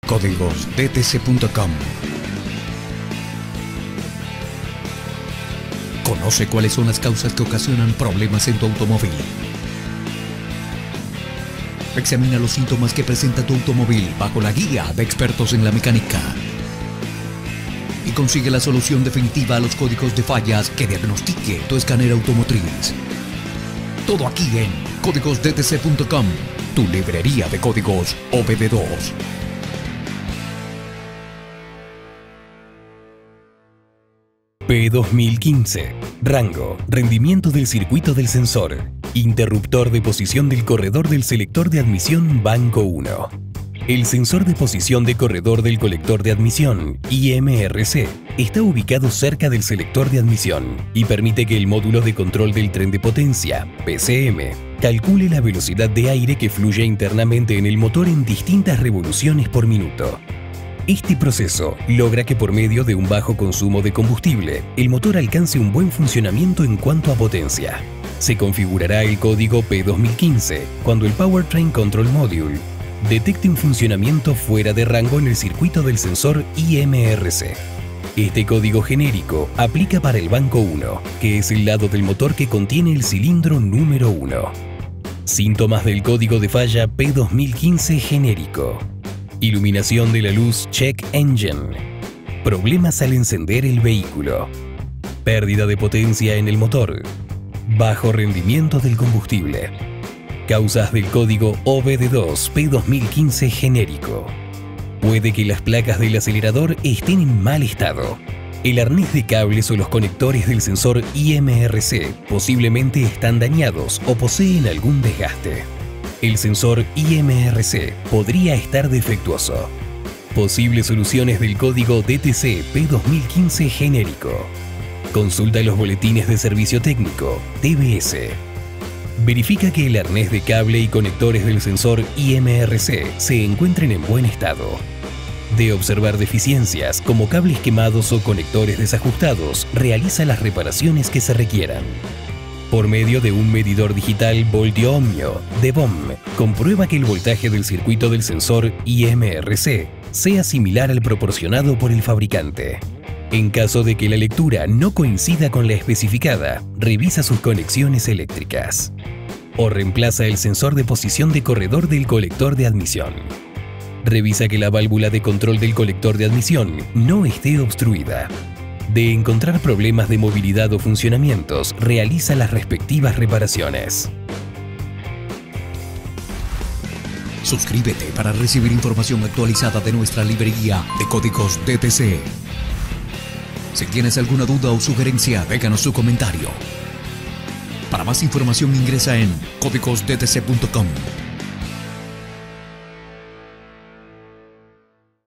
códigosdtc.com. Conoce cuáles son las causas que ocasionan problemas en tu automóvil. Examina los síntomas que presenta tu automóvil bajo la guía de expertos en la mecánica. Y consigue la solución definitiva a los códigos de fallas que diagnostique tu escáner automotriz. Todo aquí en códigosdtc.com, tu librería de códigos OBD2. P2015. Rango. Rendimiento del circuito del sensor. Interruptor de posición del corredor del selector de admisión Banco 1. El sensor de posición de corredor del colector de admisión, IMRC, está ubicado cerca del selector de admisión y permite que el módulo de control del tren de potencia, PCM, calcule la velocidad de aire que fluye internamente en el motor en distintas revoluciones por minuto. Este proceso logra que por medio de un bajo consumo de combustible, el motor alcance un buen funcionamiento en cuanto a potencia. Se configurará el código P2015 cuando el Powertrain Control Module detecte un funcionamiento fuera de rango en el circuito del sensor IMRC. Este código genérico aplica para el Banco 1, que es el lado del motor que contiene el cilindro número 1. Síntomas del código de falla P2015 genérico. Iluminación de la luz Check Engine. Problemas al encender el vehículo. Pérdida de potencia en el motor. Bajo rendimiento del combustible. Causas del código OBD2 P2015 genérico. Puede que las placas del acelerador estén en mal estado. El arnés de cables o los conectores del sensor IMRC posiblemente están dañados o poseen algún desgaste. El sensor IMRC podría estar defectuoso. Posibles soluciones del código DTC P2015 genérico. Consulta los boletines de servicio técnico, TBS. Verifica que el arnés de cable y conectores del sensor IMRC se encuentren en buen estado. De observar deficiencias como cables quemados o conectores desajustados, realiza las reparaciones que se requieran. Por medio de un medidor digital voltio-ohmio de BOM, comprueba que el voltaje del circuito del sensor IMRC sea similar al proporcionado por el fabricante. En caso de que la lectura no coincida con la especificada, revisa sus conexiones eléctricas. O reemplaza el sensor de posición de corredor del colector de admisión. Revisa que la válvula de control del colector de admisión no esté obstruida. De encontrar problemas de movilidad o funcionamientos, realiza las respectivas reparaciones. Suscríbete para recibir información actualizada de nuestra librería de códigos DTC. Si tienes alguna duda o sugerencia, déjanos su comentario. Para más información ingresa en códigosdtc.com.